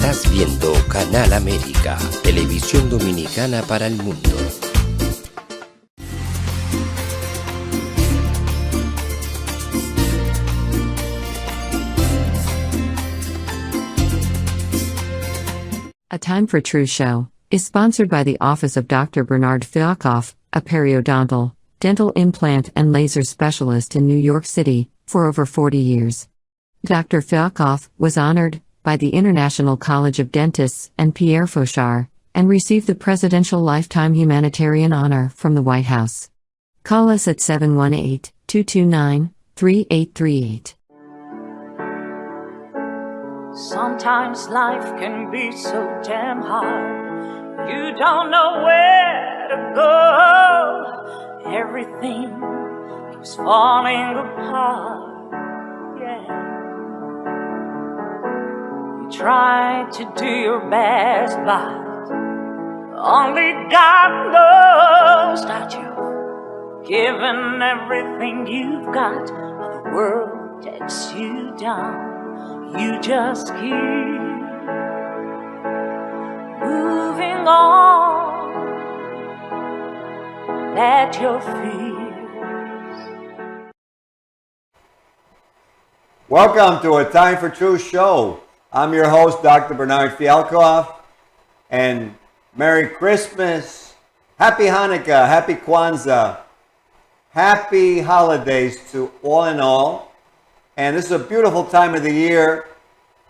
Estás viendo Canal América, televisión dominicana para el mundo. A Time for Truth show is sponsored by the Office of Dr. Bernard Fialkoff, a periodontal, dental implant and laser specialist in New York City, for over 40 years. Dr. Fialkoff was honored by the International College of Dentists and Pierre Fauchard, and received the Presidential Lifetime Humanitarian Honor from the White House. Call us at 718-229-3838. Sometimes life can be so damn hard. You don't know where to go. Everything keeps falling apart. Yeah. You try to do your best, but only God knows that you've given everything you've got, but the world takes you down. You just keep moving on. Let your fears. Welcome to A Time for Truth show. I'm your host, Dr. Bernard Fialkoff, and Merry Christmas, Happy Hanukkah, Happy Kwanzaa, Happy Holidays to all in all. And this is a beautiful time of the year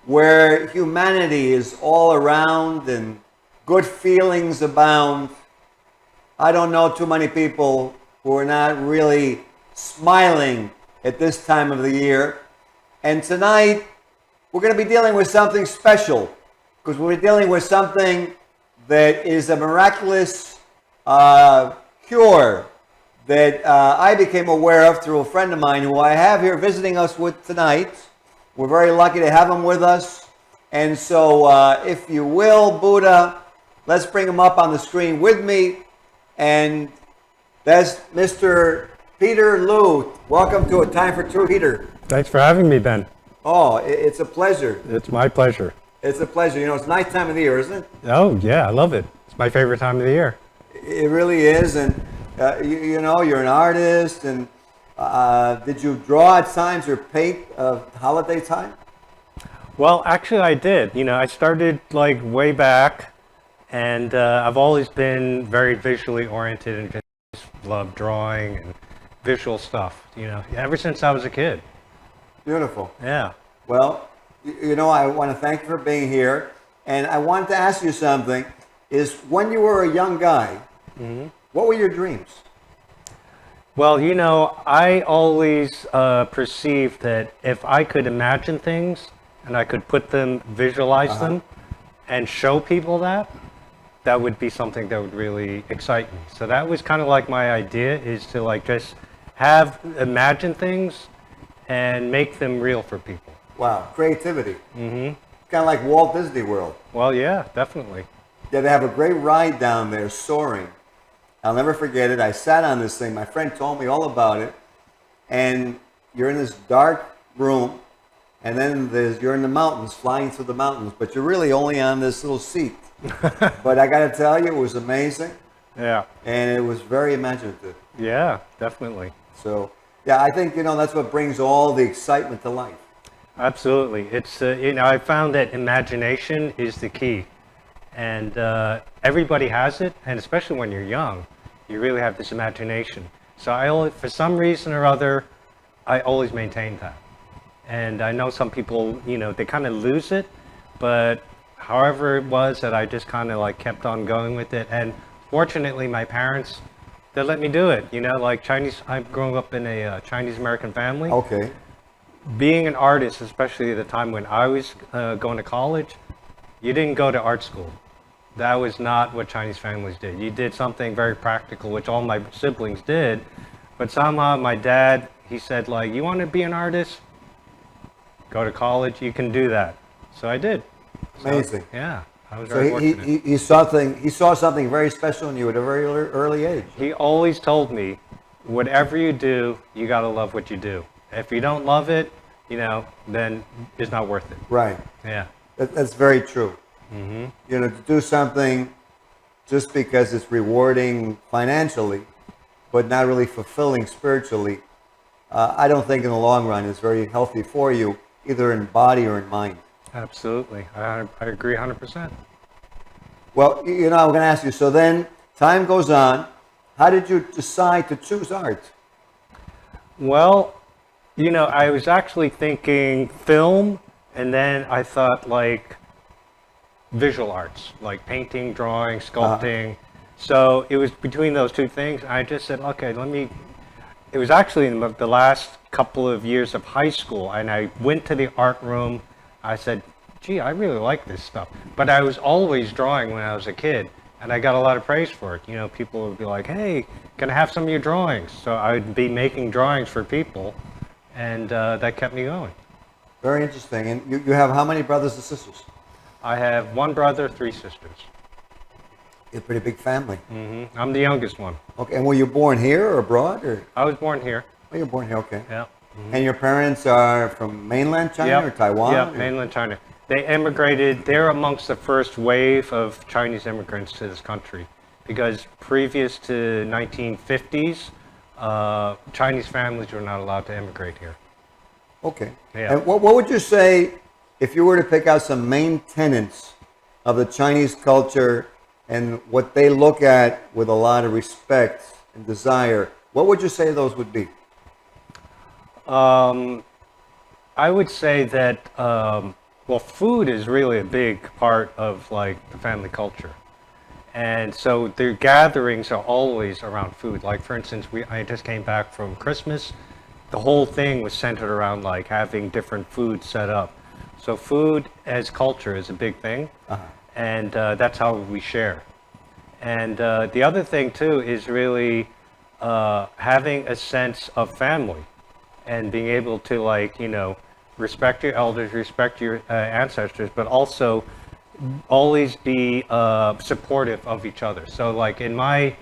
where humanity is all around and good feelings abound. I don't know too many people who are not really smiling at this time of the year. And tonight, we're going to be dealing with something special, because we're dealing with something that is a miraculous cure that I became aware of through a friend of mine who I have here visiting us with tonight. We're very lucky to have him with us. And so if you will, Buddha, let's bring him up on the screen with me. And that's Mr. Peter Lew. Welcome to A Time for Truth, Peter. Thanks for having me, Ben. Oh, it's a pleasure. It's my pleasure. It's a pleasure. You know, it's a nice time of the year, isn't it? Oh, yeah, I love it. It's my favorite time of the year. It really is. And you know, you're an artist, and did you draw at times or paint holiday time? Well, actually, I did. You know, I started like way back, and I've always been very visually oriented and just love drawing and visual stuff, you know, ever since I was a kid. Beautiful. Yeah. Well, you know, I want to thank you for being here, and I wanted to ask you something, is when you were a young guy, what were your dreams? Well, you know, I always perceived that if I could imagine things and I could put them, visualize them, and show people that would be something that would really excite me. So that was kind of like my idea, is to like just imagine things and make them real for people. Wow, creativity. Kind of like Walt Disney World. Well, yeah, definitely. Yeah, they have a great ride down there, soaring. I'll never forget it. I sat on this thing. My friend told me all about it. And you're in this dark room, and then you're in the mountains, flying through the mountains, but you're really only on this little seat. But I got to tell you, it was amazing. Yeah. And it was very imaginative. Yeah, definitely. So, yeah, I think, you know, that's what brings all the excitement to life. Absolutely. It's, you know, I found that imagination is the key. And everybody has it, and especially when you're young, you really have this imagination. So for some reason or other, I always maintained that. And I know some people, you know, they kind of lose it, but however it was that I just kind of like kept on going with it. And fortunately, my parents, they let me do it. You know, like I'm growing up in a Chinese American family. Okay. Being an artist, especially at the time when I was going to college, you didn't go to art school. That was not what Chinese families did. You did something very practical, which all my siblings did. But somehow my dad, he said, like, you want to be an artist? Go to college, you can do that. So I did. Amazing. So, yeah, I was very fortunate. He saw something very special in you at a very early age. He always told me, whatever you do, you got to love what you do. If you don't love it, you know, then it's not worth it. Right. Yeah. That's very true. You know, to do something just because it's rewarding financially, but not really fulfilling spiritually, I don't think in the long run is very healthy for you, either in body or in mind. Absolutely. I agree 100%. Well, you know, I'm going to ask you, so then time goes on. How did you decide to choose art? Well, you know, I was actually thinking film, and then I thought like visual arts, like painting, drawing, sculpting. So it was between those two things. I just said, okay, it was actually in the last couple of years of high school, and I went to the art room. I said, gee, I really like this stuff. But I was always drawing when I was a kid, and I got a lot of praise for it. You know, people would be like, hey, can I have some of your drawings? So I would be making drawings for people, and that kept me going. Very interesting. And you have how many brothers and sisters? I have one brother, 3 sisters. You're a pretty big family. I'm the youngest one. Okay, and were you born here or abroad? Or? I was born here. Oh, you're born here, okay. Yeah. And your parents are from mainland China or Taiwan? Yeah, mainland China. They immigrated. They're amongst the first wave of Chinese immigrants to this country, because previous to 1950s, Chinese families were not allowed to immigrate here. Okay. Yeah. And what would you say if you were to pick out some main tenets of the Chinese culture and what they look at with a lot of respect and desire? What would you say those would be? I would say that, well, food is really a big part of like the family culture. And so the gatherings are always around food. Like for instance, I just came back from Christmas. The whole thing was centered around like having different food set up. So food as culture is a big thing. And that's how we share. And the other thing too is really having a sense of family and being able to, like, you know, respect your elders, respect your ancestors, but also always be supportive of each other. So like in my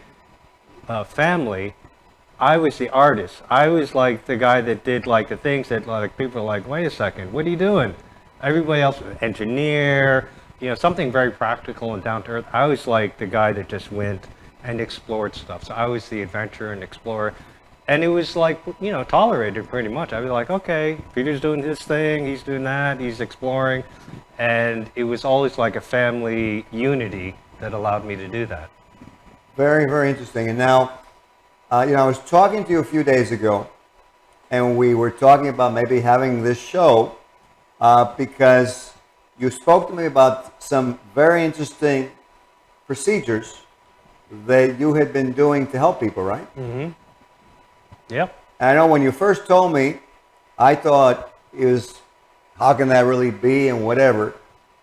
family, I was the artist. I was like the guy that did like the things that like people are like, wait a second, what are you doing? Everybody else was engineer, you know, something very practical and down to earth. I was like the guy that just went and explored stuff. So I was the adventurer and explorer. And it was like, you know, tolerated pretty much. I'd be like, okay, Peter's doing his thing, he's doing that, he's exploring. And it was always like a family unity that allowed me to do that. Very, very interesting. And now, you know, I was talking to you a few days ago, and we were talking about maybe having this show because you spoke to me about some very interesting procedures that you had been doing to help people, right? Mm-hmm. Yep. And I know when you first told me, I thought it was, how can that really be and whatever.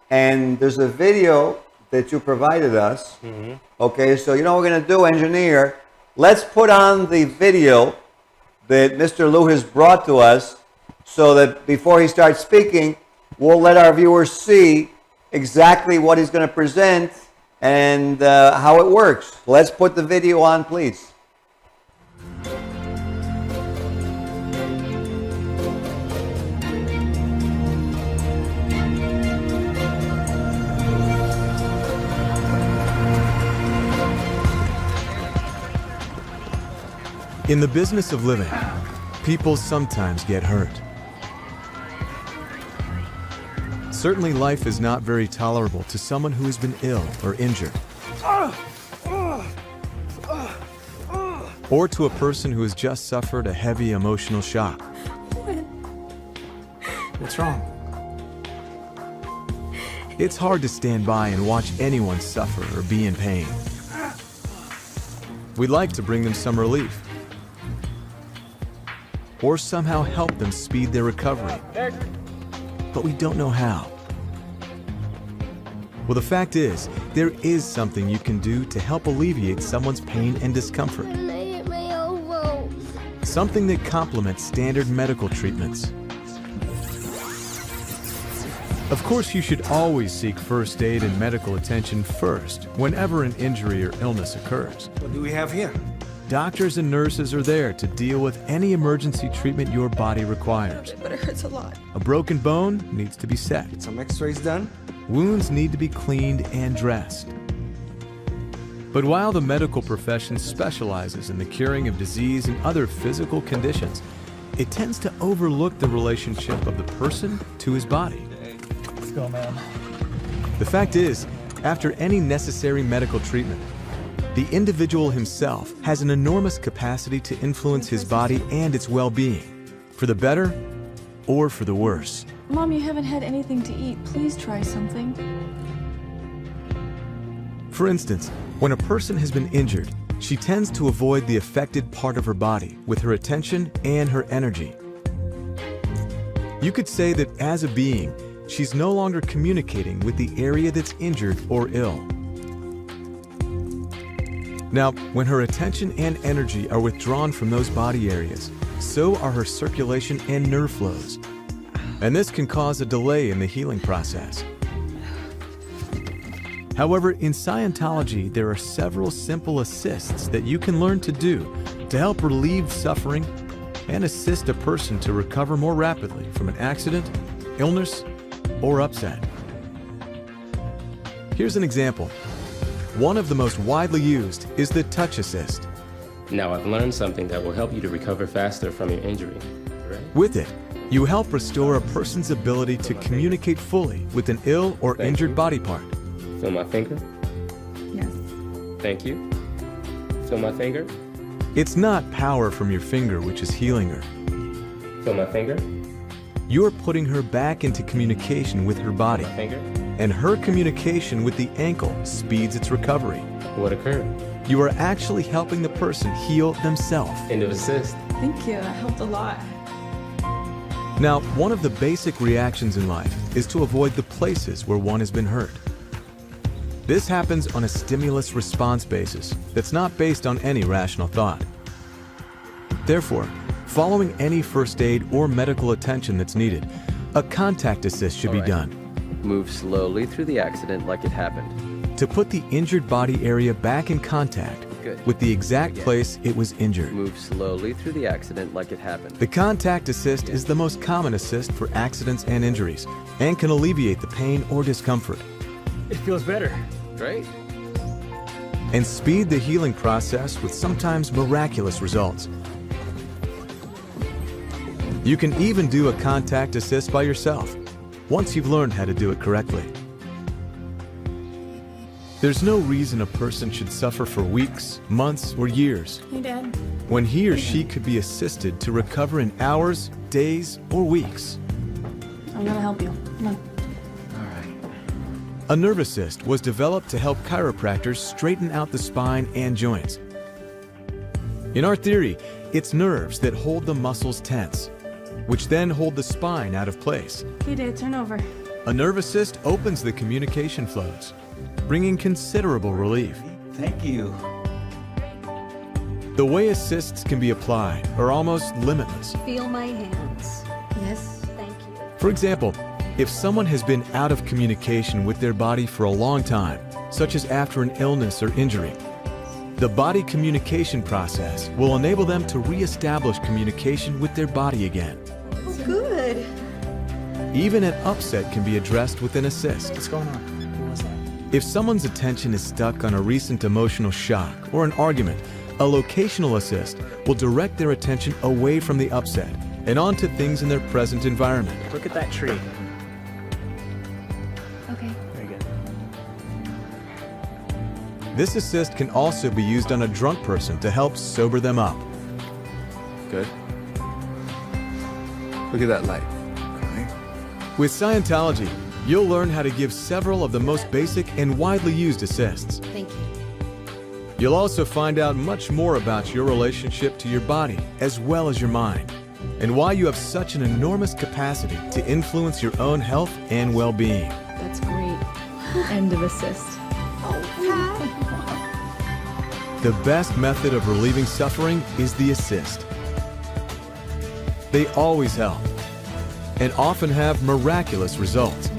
And there's a video that you provided us. Mm-hmm. Okay, so you know what we're going to do, engineer? Let's put on the video that Mr. Lew has brought to us so that before he starts speaking, we'll let our viewers see exactly what he's going to present and how it works. Let's put the video on, please. In the business of living, people sometimes get hurt. Certainly, life is not very tolerable to someone who has been ill or injured, or to a person who has just suffered a heavy emotional shock. What's wrong? It's hard to stand by and watch anyone suffer or be in pain. We'd like to bring them some relief, or somehow help them speed their recovery, but we don't know how. Well, the fact is, there is something you can do to help alleviate someone's pain and discomfort. Something that complements standard medical treatments. Of course, you should always seek first aid and medical attention first, whenever an injury or illness occurs. What do we have here? Doctors and nurses are there to deal with any emergency treatment your body requires. But it hurts a lot. A broken bone needs to be set. Get some x-rays done. wounds need to be cleaned and dressed. But while the medical profession specializes in the curing of disease and other physical conditions, it tends to overlook the relationship of the person to his body. Let's go, man. The fact is, after any necessary medical treatment, the individual himself has an enormous capacity to influence his body and its well-being, for the better or for the worse. Mom, you haven't had anything to eat. Please try something. For instance, when a person has been injured, she tends to avoid the affected part of her body with her attention and her energy. You could say that as a being, she's no longer communicating with the area that's injured or ill. Now, when her attention and energy are withdrawn from those body areas, so are her circulation and nerve flows. And this can cause a delay in the healing process. However, in Scientology, there are several simple assists that you can learn to do to help relieve suffering and assist a person to recover more rapidly from an accident, illness, or upset. Here's an example. One of the most widely used is the touch assist. Now I've learned something that will help you to recover faster from your injury, right? With it, you help restore a person's ability to communicate fully with an ill or injured body part. Feel my finger? Yes. Thank you. Feel my finger? It's not power from your finger which is healing her. Feel my finger? You're putting her back into communication with her body, Finger? and her communication with the ankle speeds its recovery. What occurred? You are actually helping the person heal themselves. End of assist. Thank you. That helped a lot. Now, one of the basic reactions in life is to avoid the places where one has been hurt. This happens on a stimulus-response basis that's not based on any rational thought. Therefore, following any first aid or medical attention that's needed, a contact assist should be done. Move slowly through the accident like it happened. To put the injured body area back in contact with the exact place it was injured. Move slowly through the accident like it happened. The contact assist is the most common assist for accidents and injuries and can alleviate the pain or discomfort. It feels better. Great. And speed the healing process with sometimes miraculous results. You can even do a contact assist by yourself, once you've learned how to do it correctly. There's no reason a person should suffer for weeks, months, or years, Hey, Dad. when he or she could be assisted to recover in hours, days, or weeks. I'm gonna help you. Come on. A nerve assist was developed to help chiropractors straighten out the spine and joints. In our theory, it's nerves that hold the muscles tense, which then hold the spine out of place. Hey, Dad, turn over. A nerve assist opens the communication flows, bringing considerable relief. Thank you. The way assists can be applied are almost limitless. Feel my hands. Yes. Thank you. For example, if someone has been out of communication with their body for a long time, such as after an illness or injury, the body communication process will enable them to reestablish communication with their body again. Oh, good. Even an upset can be addressed with an assist. What's going on? What was that? If someone's attention is stuck on a recent emotional shock or an argument, a locational assist will direct their attention away from the upset and onto things in their present environment. Look at that tree. Okay. Very good. This assist can also be used on a drunk person to help sober them up. Good. Look at that light. With Scientology, you'll learn how to give several of the most basic and widely used assists. Thank you. You'll also find out much more about your relationship to your body as well as your mind, and why you have such an enormous capacity to influence your own health and well-being. That's great. End of assist. The best method of relieving suffering is the assist. They always help, and often have miraculous results.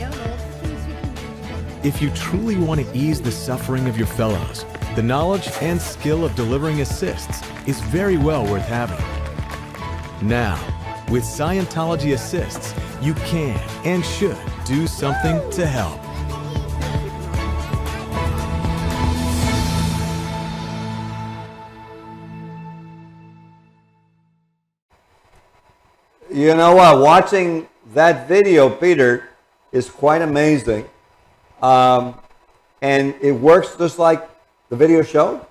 If you truly want to ease the suffering of your fellows, the knowledge and skill of delivering assists is very well worth having. Now, with Scientology assists, you can and should do something to help. You know what? Watching that video, Peter, is quite amazing. And it works just like the video showed?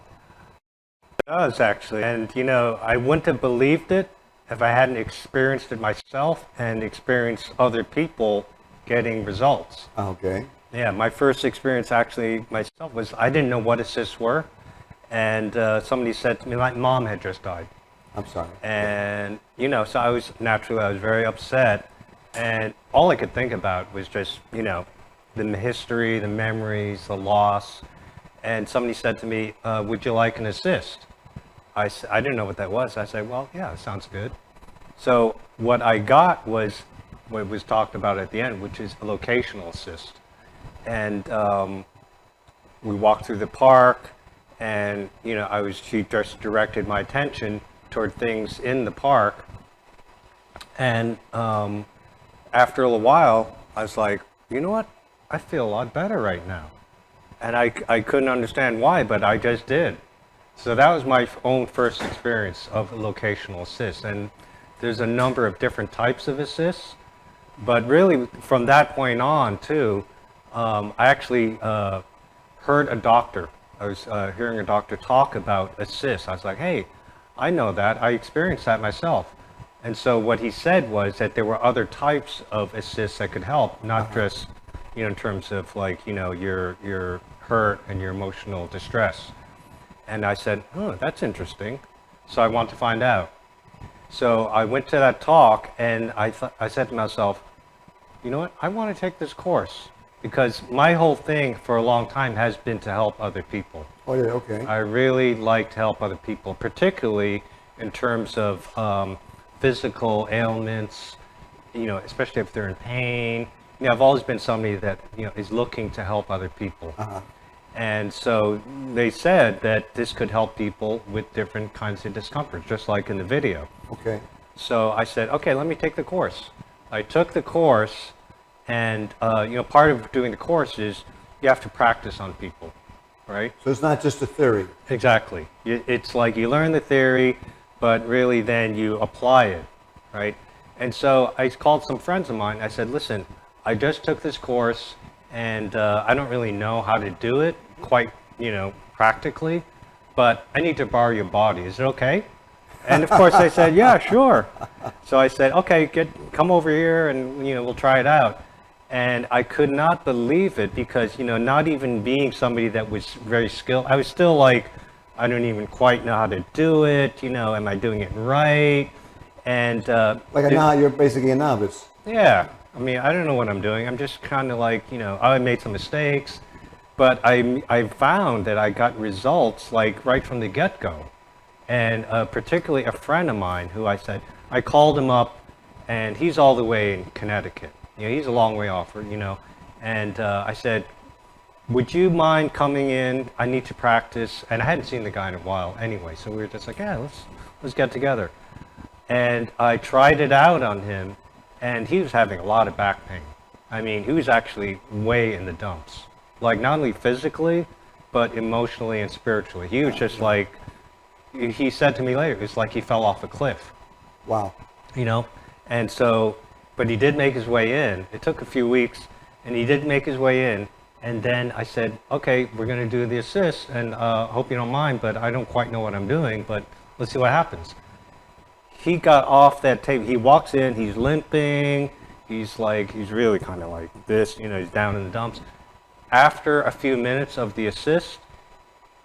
It does, actually. And, you know, I wouldn't have believed it if I hadn't experienced it myself and experienced other people getting results. Okay. Yeah, my first experience actually myself was I didn't know what assists were. And somebody said to me, my mom had just died. I'm sorry. And, you know, so I was very upset. And all I could think about was just, you know, the history, the memories, the loss. And somebody said to me, would you like an assist? I didn't know what that was. I said, well, yeah, sounds good. So what I got was what was talked about at the end, which is a locational assist. And we walked through the park, and, you know, she just directed my attention toward things in the park. And after a little while, I was like, you know what? I feel a lot better right now. And I couldn't understand why, but I just did. So that was my own first experience of a locational assist. And there's a number of different types of assists. But really, from that point on, too, I actually heard a doctor. I was hearing a doctor talk about assists. I was like, hey, I know that. I experienced that myself. And so what he said was that there were other types of assists that could help, not just, you know, in terms of like, you know, your hurt and your emotional distress. And I said, oh, that's interesting. So I want to find out. So I went to that talk, and I said to myself, you know what, I want to take this course, because my whole thing for a long time has been to help other people. Oh, yeah, okay. I really like to help other people, particularly in terms of physical ailments, you know, especially if they're in pain. You know, I've always been somebody that, you know, is looking to help other people. And so they said that this could help people with different kinds of discomfort, just like in the video. Okay. So I said, okay, let me take the course. I took the course, and you know, part of doing the course is you have to practice on people, right? So it's not just a theory. Exactly. It's like you learn the theory, but really then you apply it, right? And so I called some friends of mine. I said, listen, I just took this course, and I don't really know how to do it quite, you know, practically, but I need to borrow your body. Is it okay? And of course they said, yeah, sure. So I said, okay, come over here, and, you know, we'll try it out. And I could not believe it, because, you know, not even being somebody that was very skilled, I was still like, I don't even quite know how to do it. You know, am I doing it right? And you're basically a novice. Yeah. I mean, I don't know what I'm doing. I'm just kind of like, you know, I made some mistakes, but I found that I got results like right from the get-go. And particularly a friend of mine who I called him up, and he's all the way in Connecticut. You know, he's a long way off, you know. And I said, would you mind coming in? I need to practice. And I hadn't seen the guy in a while anyway, so we were just like, yeah, let's get together. And I tried it out on him, and he was having a lot of back pain. I mean, he was actually way in the dumps. Like, not only physically, but emotionally and spiritually. He was just like, he said to me later, it's like he fell off a cliff. Wow. You know? And so, but he did make his way in. It took a few weeks, and he did make his way in. And then I said, okay, we're going to do the assist, and hope you don't mind, but I don't quite know what I'm doing, but let's see what happens. He got off that table. He walks in, he's limping. He's really kind of like this, you know, he's down in the dumps. After a few minutes of the assist,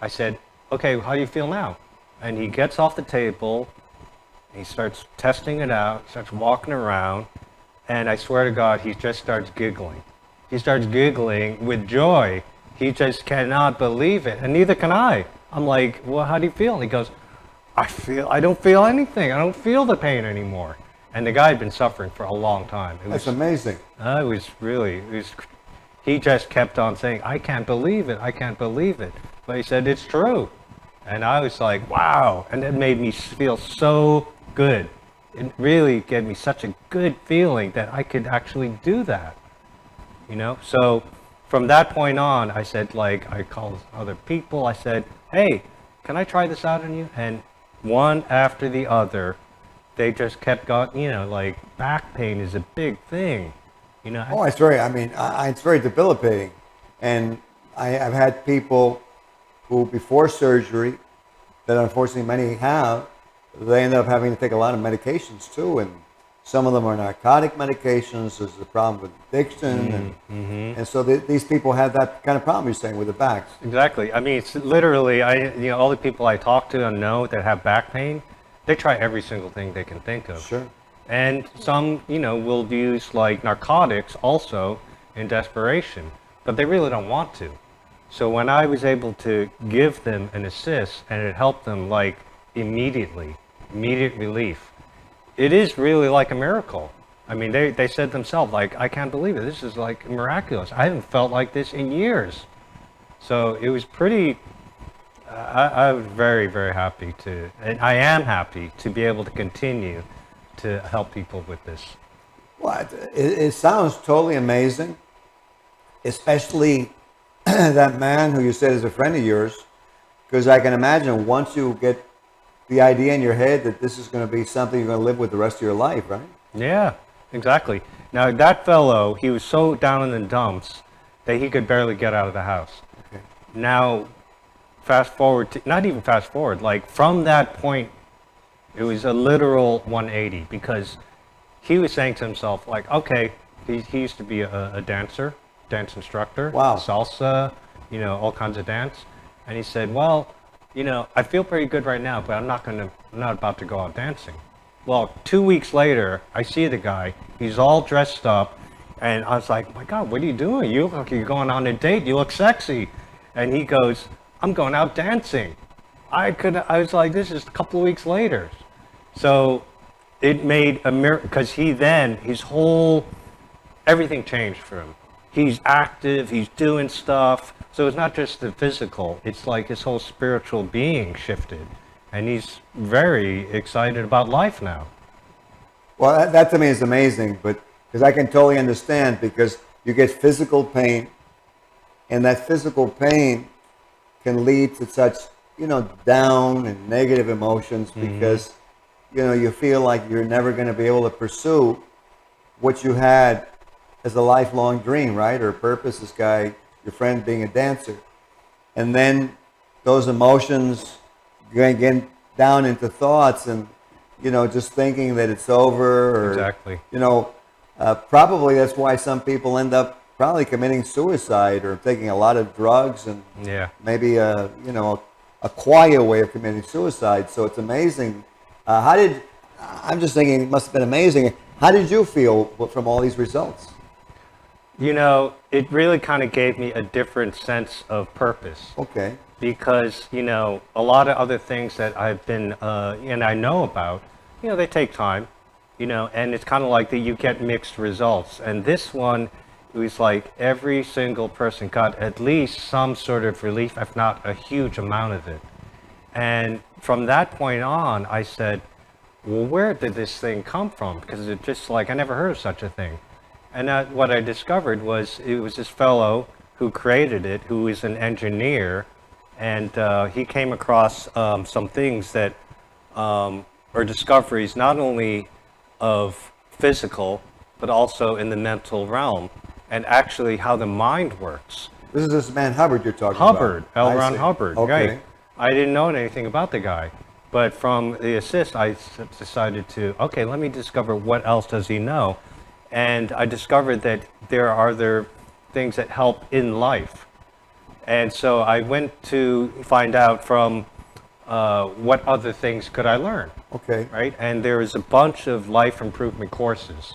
I said, okay, how do you feel now? And he gets off the table, he starts testing it out, starts walking around, and I swear to God, he just starts giggling. He starts giggling with joy. He just cannot believe it, and neither can I. I'm like, well, how do you feel? And he goes, I don't feel anything. I don't feel the pain anymore. And the guy had been suffering for a long time. That's amazing. He just kept on saying, I can't believe it. I can't believe it. But he said, it's true. And I was like, wow. And it made me feel so good. It really gave me such a good feeling that I could actually do that. You know? So from that point on, I said, like, I called other people. I said, hey, can I try this out on you? And one after the other, they just kept going, you know, like back pain is a big thing, you know. Oh, it's very, it's very debilitating. And I've had people who, before surgery, that unfortunately many have, they end up having to take a lot of medications too. And some of them are narcotic medications. There's a problem with addiction. And so these people have that kind of problem, you're saying, with the backs. Exactly. I mean, it's literally, you know, all the people I talk to and know that have back pain, they try every single thing they can think of. Sure. And some, you know, will use like narcotics also in desperation, but they really don't want to. So when I was able to give them an assist and it helped them like immediate relief, it is really like a miracle. I mean, they said themselves, like, I can't believe it. This is like miraculous. I haven't felt like this in years. So it was pretty, I was very, very happy to, and I am happy to be able to continue to help people with this. Well, it sounds totally amazing, especially that man who you said is a friend of yours, because I can imagine once you get the idea in your head that this is going to be something you're going to live with the rest of your life, right? Yeah, exactly. Now that fellow, he was so down in the dumps that he could barely get out of the house. Okay. Now, fast forward to, not even fast forward, like from that point, it was a literal 180, because he was saying to himself, like, okay, he used to be a dancer, dance instructor, wow, salsa, you know, all kinds of dance. And he said, well, you know, I feel pretty good right now, but I'm not about to go out dancing. Well, 2 weeks later, I see the guy, he's all dressed up, and I was like, my God, what are you doing? You look like you're going on a date, you look sexy. And he goes, I'm going out dancing. I was like, this is a couple of weeks later. So it made a miracle, because everything changed for him. He's active, he's doing stuff. So it's not just the physical, it's like his whole spiritual being shifted. And he's very excited about life now. Well, that to me is amazing, but because I can totally understand, because you get physical pain, and that physical pain can lead to such, you know, down and negative emotions, because, you know, you feel like you're never going to be able to pursue what you had as a lifelong dream, right? Or purpose, this guy, your friend, being a dancer. And then those emotions get down into thoughts and, you know, just thinking that it's over. Or, exactly. You know, probably that's why some people end up probably committing suicide or taking a lot of drugs, and maybe you know, a quiet way of committing suicide. So it's amazing. I'm just thinking it must have been amazing. How did you feel from all these results? You know, it really kind of gave me a different sense of purpose. Okay. Because, you know, a lot of other things that I've been, and I know about, you know, they take time, you know, and it's kind of like that you get mixed results. And this one, it was like every single person got at least some sort of relief, if not a huge amount of it. And from that point on, I said, well, where did this thing come from? Because it's just like, I never heard of such a thing. And what I discovered was it was this fellow who created it, who is an engineer, and he came across some things that are discoveries not only of physical, but also in the mental realm, and actually how the mind works. This is this man Hubbard you're talking Hubbard, about. L. Ron Hubbard, okay. Right. I didn't know anything about the guy, but from the assist, I decided to, okay, let me discover what else does he know. And I discovered that there are other things that help in life. And so I went to find out from what other things could I learn. Okay. Right? And there was a bunch of life improvement courses.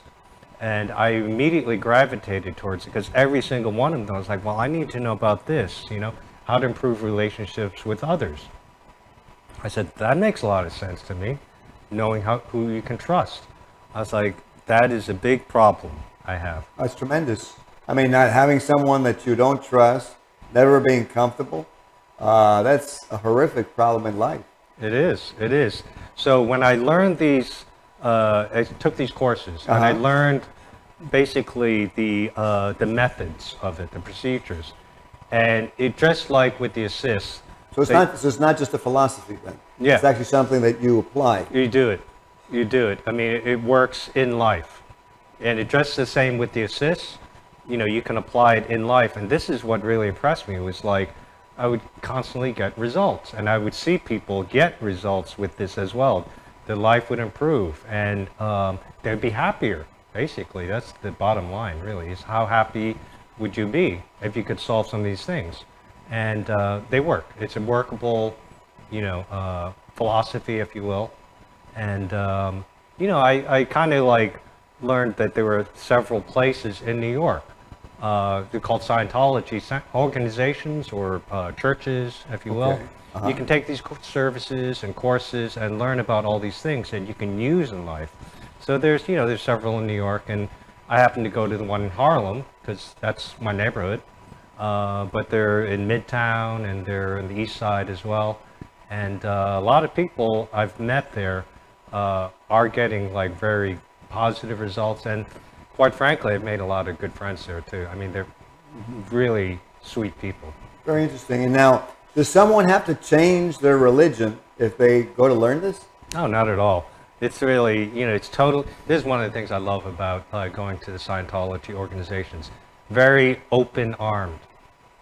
And I immediately gravitated towards it, because every single one of them was like, well, I need to know about this, you know, how to improve relationships with others. I said, that makes a lot of sense to me, knowing who you can trust. I was like, that is a big problem I have. That's tremendous. I mean, not having someone that you don't trust, never being comfortable, that's a horrific problem in life. It is, it is. So when I learned these, I took these courses, and I learned basically the methods of it, the procedures. And it just like with the assist. So it's not just a philosophy then? Yeah. It's actually something that you apply. You do it. You do it. I mean, it works in life. And it's just the same with the assists. You know, you can apply it in life. And this is what really impressed me. It was like I would constantly get results. And I would see people get results with this as well. Their life would improve. And they'd be happier, basically. That's the bottom line, really, is how happy would you be if you could solve some of these things? And they work. It's a workable, you know, philosophy, if you will. And, you know, I kind of like learned that there were several places in New York. They're called Scientology organizations or churches, if you will. Okay. You can take these services and courses and learn about all these things that you can use in life. So there's, you know, there's several in New York, and I happen to go to the one in Harlem because that's my neighborhood. But they're in Midtown and they're in the East Side as well. And a lot of people I've met there are getting like very positive results. And quite frankly, I've made a lot of good friends there too. I mean, they're really sweet people. Very interesting. And now, does someone have to change their religion if they go to learn this? No, not at all. It's really, you know, it's total. This is one of the things I love about going to the Scientology organizations. Very open-armed.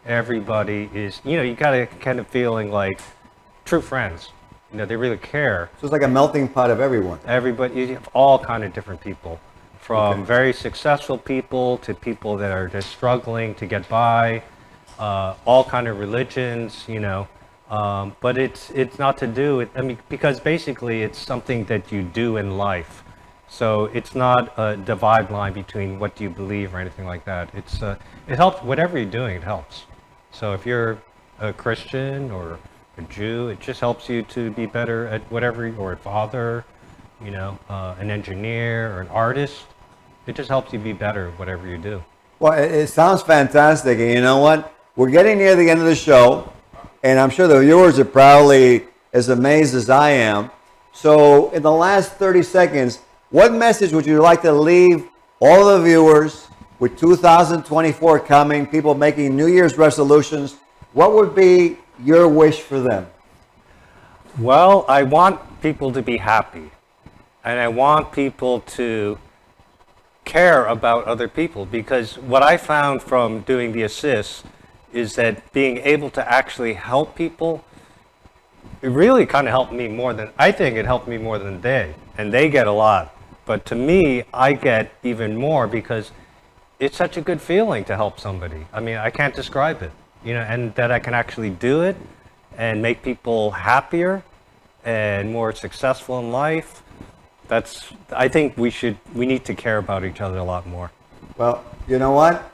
Everybody is, you know, you got a kind of feeling like true friends. You know, they really care. So it's like a melting pot of everyone. Everybody, you have all kind of different people. From very successful people to people that are just struggling to get by. All kind of religions, you know. But it's not to do with, I mean, because basically it's something that you do in life. So it's not a divide line between what do you believe or anything like that. It's it helps, whatever you're doing, it helps. So if you're a Christian or a Jew, it just helps you to be better at whatever, or a father, you know, an engineer or an artist. It just helps you be better at whatever you do. Well, it sounds fantastic. And you know what? We're getting near the end of the show. And I'm sure the viewers are probably as amazed as I am. So in the last 30 seconds, what message would you like to leave all the viewers with 2024 coming, people making New Year's resolutions? What would be your wish for them? Well, I want people to be happy. And I want people to care about other people, because what I found from doing the assists is that being able to actually help people, it really kind of helped me more than, I think it helped me more than they, and they get a lot. But to me, I get even more because it's such a good feeling to help somebody. I mean, I can't describe it, you know, and that I can actually do it and make people happier and more successful in life. That's, I think we need to care about each other a lot more. Well, you know what?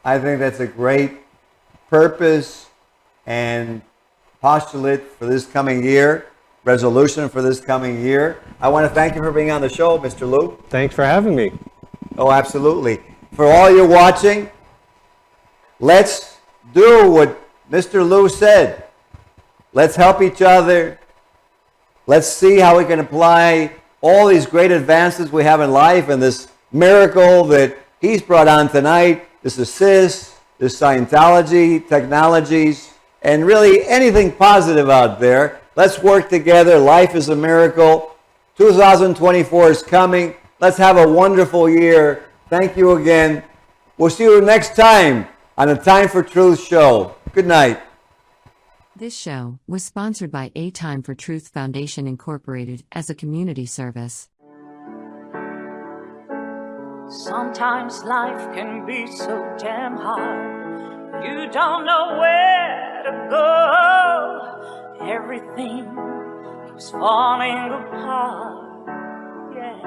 I think that's a great purpose and postulate for this coming year, resolution for this coming year. I want to thank you for being on the show, Mr. Lew. Thanks for having me. Oh, absolutely. For all you watching, let's do what Mr. Lew said. Let's help each other. Let's see how we can apply all these great advances we have in life and this miracle that he's brought on tonight, this assist, this Scientology, technologies, and really anything positive out there. Let's work together. Life is a miracle. 2024 is coming. Let's have a wonderful year. Thank you again. We'll see you next time on the Time for Truth show. Good night. This show was sponsored by A Time for Truth Foundation Incorporated as a community service. Sometimes life can be so damn hard. You don't know where to go. Everything keeps falling apart. Yeah.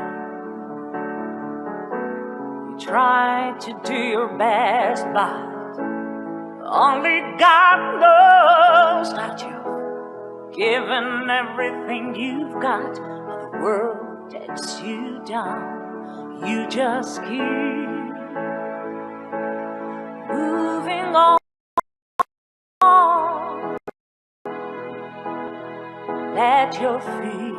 You try to do your best, but only God knows that you've given everything you've got, but the world takes you down. You just keep moving on. Let your feet